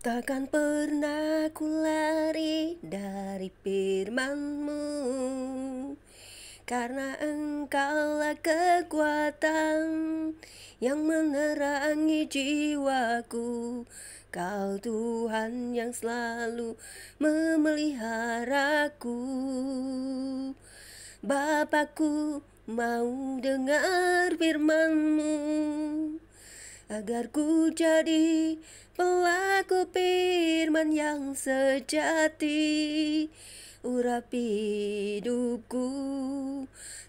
Takkan pernah ku lari dari firman-Mu, karena Engkaulah kekuatan yang menerangi jiwaku. Kau Tuhan yang selalu memeliharaku. Bapakku, mau dengar firman-Mu, agar ku jadi pelaku firman yang sejati. Urapi hidupku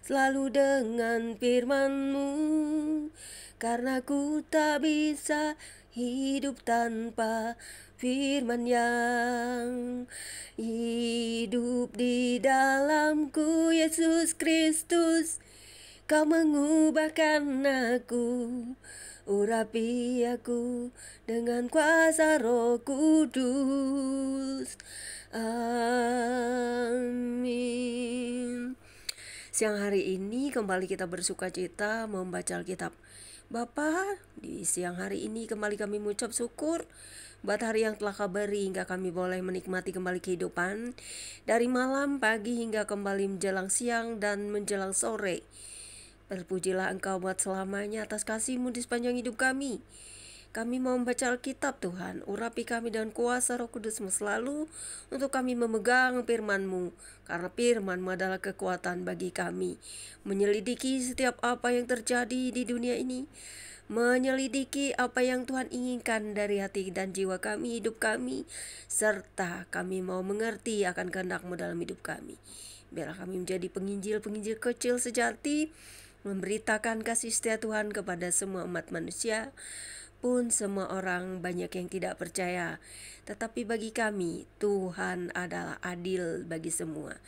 selalu dengan firman-Mu, karena ku tak bisa hidup tanpa firman yang hidup di dalamku. Yesus Kristus, Kau mengubahkan aku, urapi aku dengan kuasa Roh Kudus. Amin. Siang hari ini kembali kita bersukacita membaca Alkitab. Bapa, di siang hari ini kembali kami mengucap syukur buat hari yang telah Kau beri hingga kami boleh menikmati kembali kehidupan dari malam, pagi hingga kembali menjelang siang dan menjelang sore. Berpujilah Engkau buat selamanya atas kasih-Mu di sepanjang hidup kami. Kami mau membaca Alkitab, Tuhan. Urapi kami dengan kuasa Roh Kudus-Mu selalu untuk kami memegang firman-Mu, karena firman-Mu adalah kekuatan bagi kami menyelidiki setiap apa yang terjadi di dunia ini, menyelidiki apa yang Tuhan inginkan dari hati dan jiwa kami, hidup kami, serta kami mau mengerti akan kehendak-Mu dalam hidup kami. Biarlah kami menjadi penginjil-penginjil kecil sejati, memberitakan kasih setia Tuhan kepada semua umat manusia, pun semua orang banyak yang tidak percaya. Tetapi bagi kami, Tuhan adalah adil bagi semua.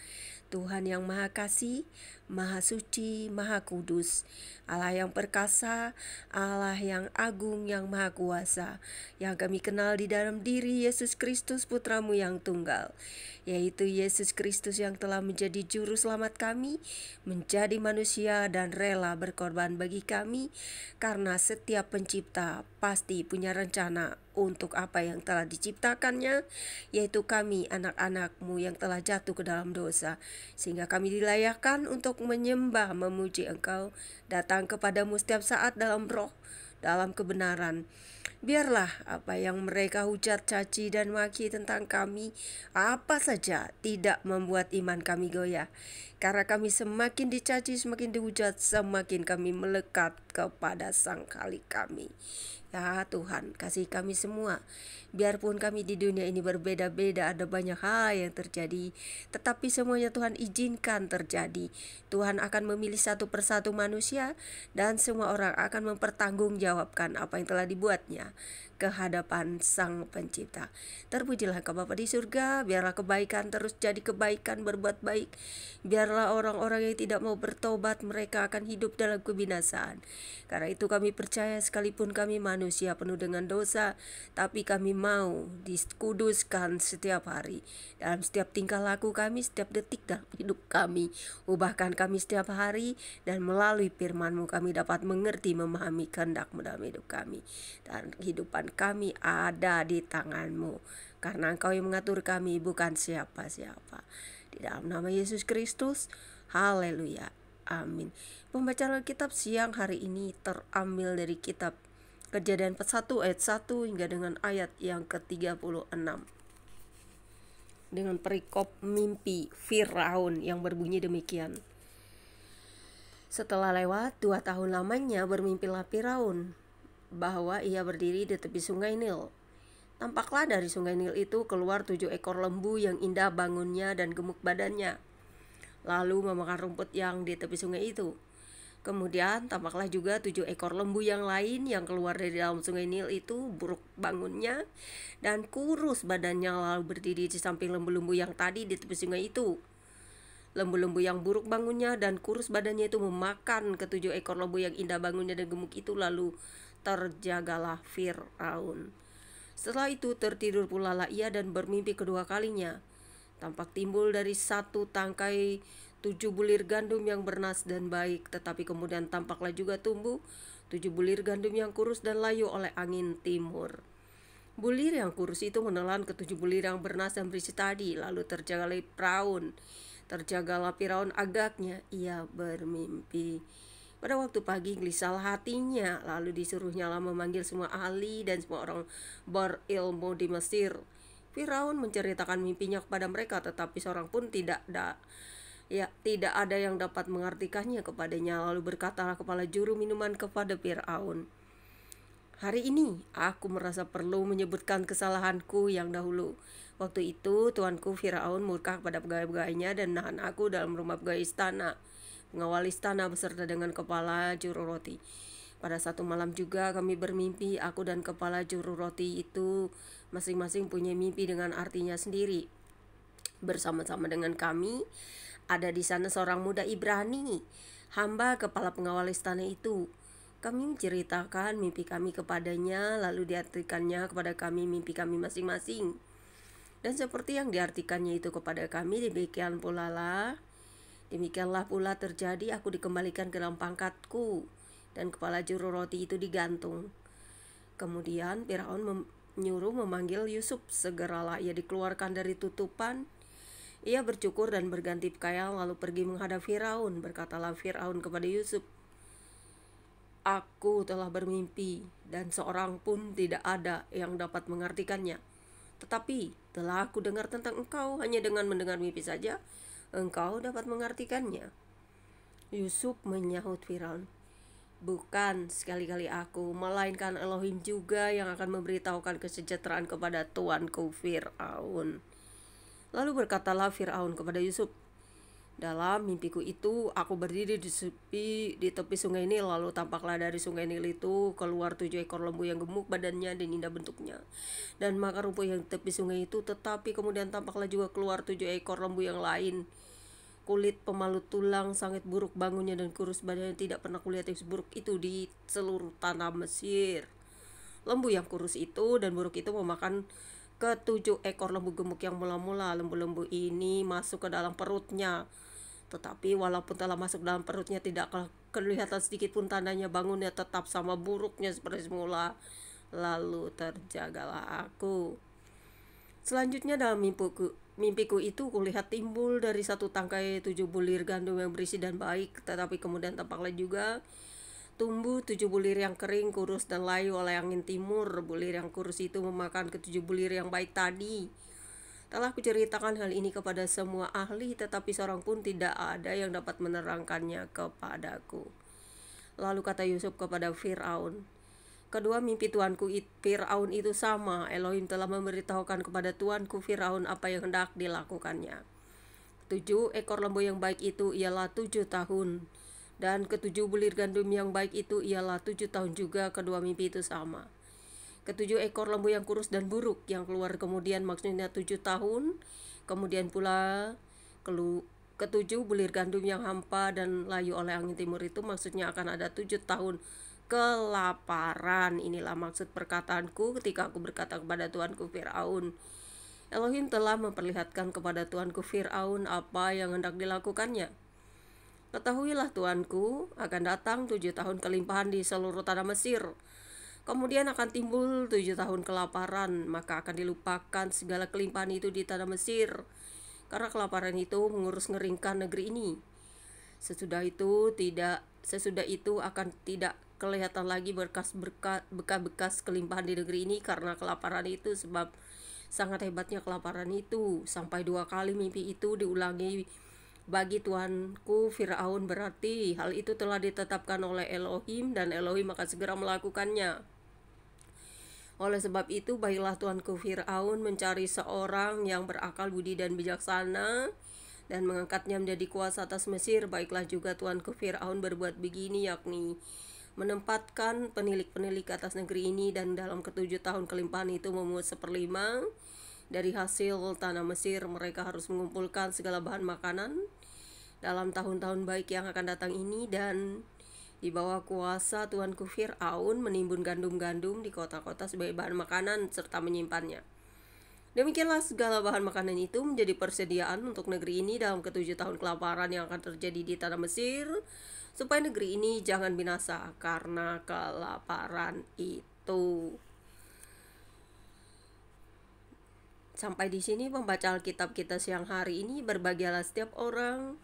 Tuhan yang Maha Kasih, Maha Suci, Maha Kudus, Allah yang perkasa, Allah yang agung, yang Maha Kuasa, yang kami kenal di dalam diri Yesus Kristus Putra-Mu yang tunggal, yaitu Yesus Kristus yang telah menjadi juru selamat kami, menjadi manusia dan rela berkorban bagi kami, karena setiap pencipta pasti punya rencana untuk apa yang telah diciptakannya, yaitu kami anak-anak-Mu yang telah jatuh ke dalam dosa, sehingga kami dilayakkan untuk menyembah, memuji Engkau, datang kepadamu setiap saat dalam roh, dalam kebenaran. Biarlah apa yang mereka hujat, caci, dan maki tentang kami, apa saja, tidak membuat iman kami goyah. Karena kami semakin dicaci, semakin dihujat, semakin kami melekat kepada Sang Khalik kami. Ya Tuhan, kasih kami semua. Biarpun kami di dunia ini berbeda-beda, ada banyak hal yang terjadi, tetapi semuanya Tuhan izinkan terjadi. Tuhan akan memilih satu persatu manusia, dan semua orang akan mempertanggungjawabkan apa yang telah dibuatnya ke hadapan Sang Pencipta. Terpujilah Engkau Bapa di surga. Biarlah kebaikan terus jadi kebaikan, berbuat baik. Biarlah orang-orang yang tidak mau bertobat, mereka akan hidup dalam kebinasaan. Karena itu kami percaya, sekalipun kami manusia penuh dengan dosa, tapi kami mau dikuduskan setiap hari, dalam setiap tingkah laku kami, setiap detik dalam hidup kami. Ubahkan kami setiap hari, dan melalui firman-Mu kami dapat mengerti, memahami kehendak-Mu dalam hidup kami. Dan kehidupan kami ada di tangan-Mu, karena Engkau yang mengatur kami, bukan siapa-siapa. Di dalam nama Yesus Kristus, haleluya, amin. Pembacaan Alkitab siang hari ini terambil dari kitab Kejadian 1 ayat 1 hingga dengan ayat yang ke-36, dengan perikop mimpi Firaun yang berbunyi demikian. Setelah lewat 2 tahun lamanya, bermimpilah Firaun bahwa ia berdiri di tepi sungai Nil. Tampaklah dari sungai Nil itu keluar 7 ekor lembu yang indah bangunnya dan gemuk badannya, lalu memakan rumput yang di tepi sungai itu. Kemudian tampaklah juga 7 ekor lembu yang lain yang keluar dari dalam sungai Nil itu, buruk bangunnya dan kurus badannya, lalu berdiri di samping lembu-lembu yang tadi di tepi sungai itu. Lembu-lembu yang buruk bangunnya dan kurus badannya itu memakan ke-7 ekor lembu yang indah bangunnya dan gemuk itu, lalu terjagalah Firaun. Setelah itu tertidur pula lah ia dan bermimpi kedua kalinya. Tampak timbul dari satu tangkai 7 bulir gandum yang bernas dan baik, tetapi kemudian tampaklah juga tumbuh 7 bulir gandum yang kurus dan layu oleh angin timur. Bulir yang kurus itu menelan ketujuh bulir yang bernas dan berisi tadi. Lalu terjagalah Firaun. Terjagalah Firaun agaknya. Ia bermimpi. Pada waktu pagi gelisahlah hatinya. Lalu disuruhnya memanggil semua ahli dan semua orang berilmu di Mesir. Firaun menceritakan mimpinya kepada mereka, tetapi seorang pun tidak ada yang dapat mengartikannya kepadanya. Lalu berkatalah kepala juru minuman kepada Firaun, "Hari ini aku merasa perlu menyebutkan kesalahanku yang dahulu. Waktu itu tuanku Firaun murka kepada pegawai-pegawainya dan menahan aku dalam rumah pegawai istana, pengawal istana beserta dengan kepala juru roti. Pada satu malam juga kami bermimpi, aku dan kepala juru roti itu masing-masing punya mimpi dengan artinya sendiri. Bersama-sama dengan kami ada di sana seorang muda Ibrani, hamba kepala pengawal istana itu. Kami menceritakan mimpi kami kepadanya, lalu diartikannya kepada kami mimpi kami masing-masing. Dan seperti yang diartikannya itu kepada kami, demikianlah pula terjadi, aku dikembalikan ke dalam pangkatku, dan kepala juru roti itu digantung." Kemudian Firaun menyuruh memanggil Yusuf. Segeralah ia dikeluarkan dari tutupan. Ia bercukur dan berganti pakaian lalu pergi menghadap Firaun. Berkatalah Firaun kepada Yusuf, "Aku telah bermimpi dan seorang pun tidak ada yang dapat mengartikannya. Tetapi telah aku dengar tentang engkau, hanya dengan mendengar mimpi saja engkau dapat mengartikannya." Yusuf menyahut Firaun, "Bukan sekali-kali aku, melainkan Elohim juga yang akan memberitahukan kesejahteraan kepada tuanku Firaun." Lalu berkatalah Firaun kepada Yusuf, "Dalam mimpiku itu aku berdiri di tepi sungai Nil, lalu tampaklah dari sungai Nil itu keluar 7 ekor lembu yang gemuk badannya dan indah bentuknya, dan makan rumput yang di tepi sungai itu. Tetapi kemudian tampaklah juga keluar 7 ekor lembu yang lain, kulit pemalut tulang, sangat buruk bangunnya dan kurus badannya. Tidak pernah kulihat yang seburuk itu di seluruh tanah Mesir. Lembu yang kurus itu dan buruk itu memakan ke-7 ekor lembu gemuk yang mula-mula. Lembu-lembu ini masuk ke dalam perutnya, tetapi walaupun telah masuk dalam perutnya tidak kelihatan sedikit pun tandanya, bangunnya tetap sama buruknya seperti semula. Lalu terjagalah aku. Selanjutnya dalam mimpiku itu kulihat timbul dari satu tangkai 7 bulir gandum yang berisi dan baik, tetapi kemudian tampaklah juga tumbuh 7 bulir yang kering, kurus dan layu oleh angin timur. Bulir yang kurus itu memakan ke-7 bulir yang baik tadi. Telah kuceritakan hal ini kepada semua ahli, tetapi seorang pun tidak ada yang dapat menerangkannya kepadaku. Lalu kata Yusuf kepada Firaun, "Kedua mimpi tuanku Firaun itu sama. Elohim telah memberitahukan kepada tuanku Firaun apa yang hendak dilakukannya. 7 ekor lembu yang baik itu ialah 7 tahun, dan ke-7 bulir gandum yang baik itu ialah 7 tahun juga. Kedua mimpi itu sama. Ke-7 ekor lembu yang kurus dan buruk yang keluar kemudian maksudnya 7 tahun. Kemudian pula ke-7 bulir gandum yang hampa dan layu oleh angin timur itu maksudnya akan ada 7 tahun kelaparan. Inilah maksud perkataanku ketika aku berkata kepada tuanku Firaun, Elohim telah memperlihatkan kepada tuanku Firaun apa yang hendak dilakukannya. Ketahuilah tuanku, akan datang 7 tahun kelimpahan di seluruh tanah Mesir. Kemudian akan timbul 7 tahun kelaparan, maka akan dilupakan segala kelimpahan itu di tanah Mesir, karena kelaparan itu mengurus ngeringkan negeri ini. Sesudah itu akan tidak kelihatan lagi bekas-bekas kelimpahan di negeri ini karena kelaparan itu, sebab sangat hebatnya kelaparan itu. Sampai 2 kali mimpi itu diulangi bagi tuanku Firaun, berarti hal itu telah ditetapkan oleh Elohim dan Elohim akan segera melakukannya. Oleh sebab itu, baiklah tuanku Firaun mencari seorang yang berakal budi dan bijaksana dan mengangkatnya menjadi kuasa atas Mesir. Baiklah juga tuanku Firaun berbuat begini, yakni menempatkan penilik-penilik atas negeri ini, dan dalam ke-7 tahun kelimpahan itu memungut 1/5 dari hasil tanah Mesir. Mereka harus mengumpulkan segala bahan makanan dalam tahun-tahun baik yang akan datang ini, dan di bawah kuasa tuanku Firaun menimbun gandum-gandum di kota-kota sebagai bahan makanan serta menyimpannya. Demikianlah segala bahan makanan itu menjadi persediaan untuk negeri ini dalam ke-7 tahun kelaparan yang akan terjadi di tanah Mesir, supaya negeri ini jangan binasa karena kelaparan itu." Sampai di sini pembaca Alkitab kita siang hari ini. Berbahagialah setiap orang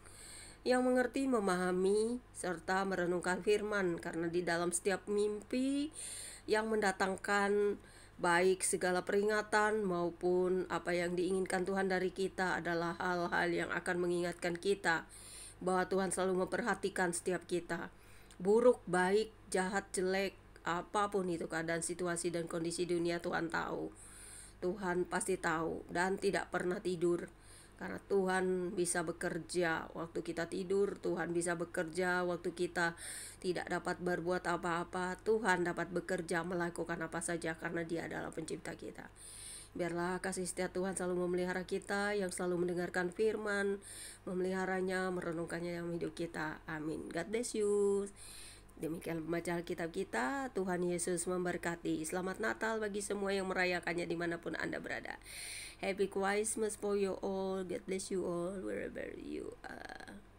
yang mengerti, memahami, serta merenungkan firman, karena di dalam setiap mimpi yang mendatangkan baik segala peringatan maupun apa yang diinginkan Tuhan dari kita adalah hal-hal yang akan mengingatkan kita bahwa Tuhan selalu memperhatikan setiap kita. Buruk, baik, jahat, jelek, apapun itu keadaan, situasi, dan kondisi dunia, Tuhan tahu. Tuhan pasti tahu dan tidak pernah tidur. Karena Tuhan bisa bekerja waktu kita tidur, Tuhan bisa bekerja waktu kita tidak dapat berbuat apa-apa. Tuhan dapat bekerja melakukan apa saja karena Dia adalah pencipta kita. Biarlah kasih setia Tuhan selalu memelihara kita, yang selalu mendengarkan firman, memeliharanya, merenungkannya dalam hidup kita. Amin. God bless you. Demikian pembacaan kitab kita. Tuhan Yesus memberkati. Selamat Natal bagi semua yang merayakannya dimanapun Anda berada. Happy Christmas for you all. God bless you all wherever you are.